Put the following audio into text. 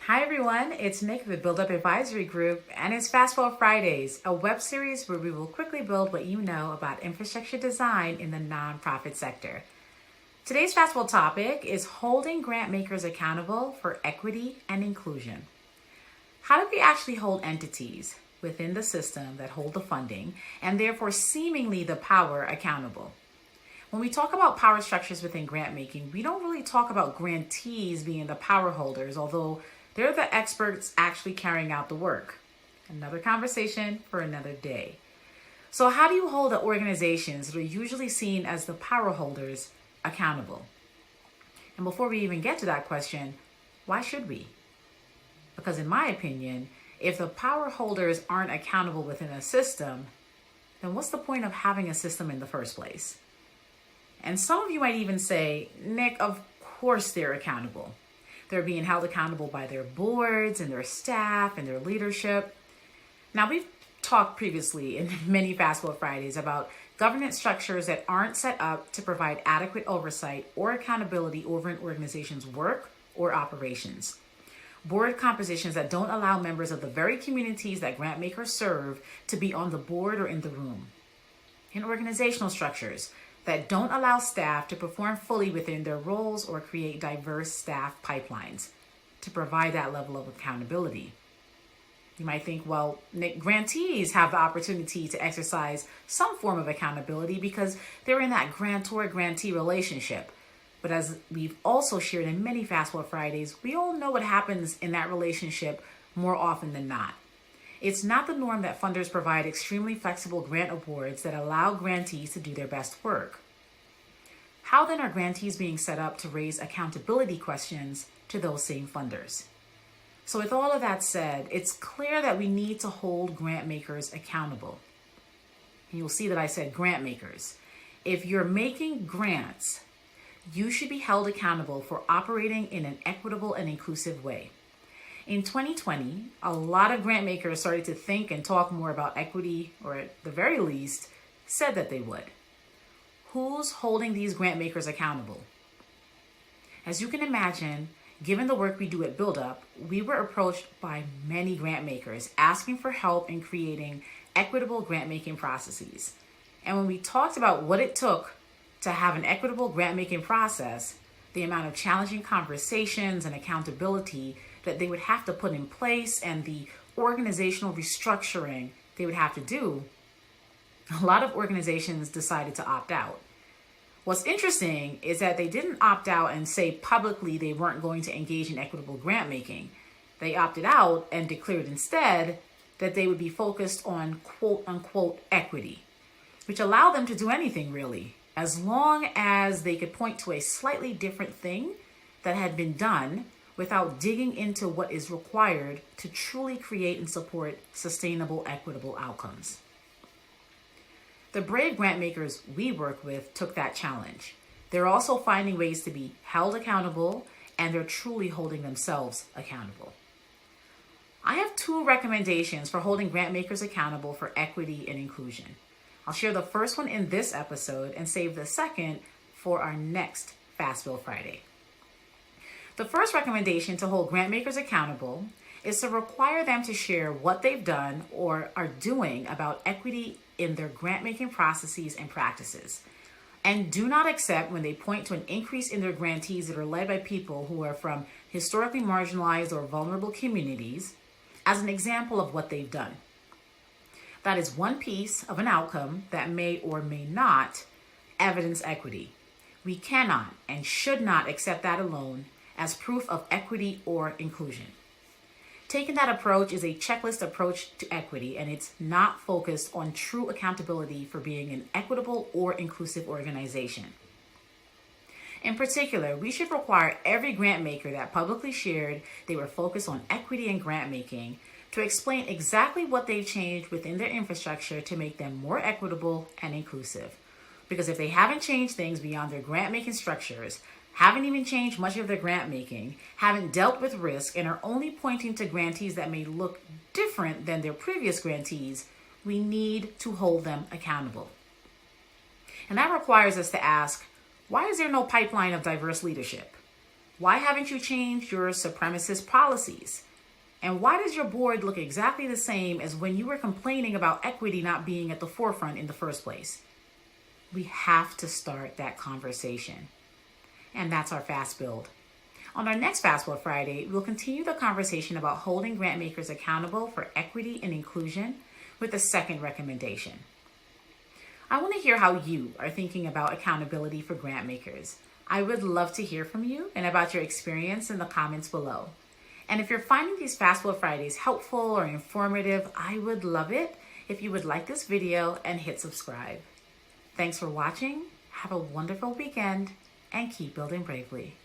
Hi everyone, it's Nick with Build Up Advisory Group, and it's Fast Forward Fridays, a web series where we will quickly build what you know about infrastructure design in the nonprofit sector. Today's Fast Forward topic is holding grant makers accountable for equity and inclusion. How do we actually hold entities within the system that hold the funding and therefore seemingly the power accountable? When we talk about power structures within grant making, we don't really talk about grantees being the power holders, although they're the experts actually carrying out the work. Another conversation for another day. So how do you hold the organizations that are usually seen as the power holders accountable? And before we even get to that question, why should we? Because in my opinion, if the power holders aren't accountable within a system, then what's the point of having a system in the first place? And some of you might even say, Nick, of course they're accountable. They're being held accountable by their boards and their staff and their leadership. Now, we've talked previously in many Fast Forward Fridays about governance structures that aren't set up to provide adequate oversight or accountability over an organization's work or operations. Board compositions that don't allow members of the very communities that grant makers serve to be on the board or in the room. And organizational structures that don't allow staff to perform fully within their roles or create diverse staff pipelines to provide that level of accountability. You might think, well, Nick, grantees have the opportunity to exercise some form of accountability because they're in that grantor-grantee relationship. But as we've also shared in many Fast Forward Fridays, we all know what happens in that relationship more often than not. It's not the norm that funders provide extremely flexible grant awards that allow grantees to do their best work. How then are grantees being set up to raise accountability questions to those same funders? So with all of that said, it's clear that we need to hold grant makers accountable. And you'll see that I said grant makers. If you're making grants, you should be held accountable for operating in an equitable and inclusive way. In 2020, a lot of grant makers started to think and talk more about equity, or at the very least, said that they would. Who's holding these grant makers accountable? As you can imagine, given the work we do at Build Up, we were approached by many grant makers asking for help in creating equitable grant making processes. And when we talked about what it took to have an equitable grant making process, the amount of challenging conversations and accountability that they would have to put in place and the organizational restructuring they would have to do, a lot of organizations decided to opt out. What's interesting is that they didn't opt out and say publicly they weren't going to engage in equitable grant making. They opted out and declared instead that they would be focused on quote unquote equity, which allowed them to do anything really, as long as they could point to a slightly different thing that had been done without digging into what is required to truly create and support sustainable, equitable outcomes. The brave grant makers we work with took that challenge. They're also finding ways to be held accountable, and they're truly holding themselves accountable. I have 2 recommendations for holding grant makers accountable for equity and inclusion. I'll share the first one in this episode and save the second for our next Fast Forward Friday. The first recommendation to hold grant makers accountable is to require them to share what they've done or are doing about equity in their grant making processes and practices. And do not accept when they point to an increase in their grantees that are led by people who are from historically marginalized or vulnerable communities as an example of what they've done. That is one piece of an outcome that may or may not evidence equity. We cannot and should not accept that alone as proof of equity or inclusion. Taking that approach is a checklist approach to equity, and it's not focused on true accountability for being an equitable or inclusive organization. In particular, we should require every grant maker that publicly shared they were focused on equity and grant making to explain exactly what they've changed within their infrastructure to make them more equitable and inclusive. Because if they haven't changed things beyond their grant making structures, haven't even changed much of their grant making, haven't dealt with risk, and are only pointing to grantees that may look different than their previous grantees, we need to hold them accountable. And that requires us to ask, why is there no pipeline of diverse leadership? Why haven't you changed your supremacist policies? And why does your board look exactly the same as when you were complaining about equity not being at the forefront in the first place? We have to start that conversation. And that's our Fast Build. On our next Fast Build Friday, we'll continue the conversation about holding grant makers accountable for equity and inclusion with a second recommendation. I want to hear how you are thinking about accountability for grant makers. I would love to hear from you and about your experience in the comments below. And if you're finding these Fast Build Fridays helpful or informative, I would love it if you would like this video and hit subscribe. Thanks for watching. Have a wonderful weekend and keep building bravely.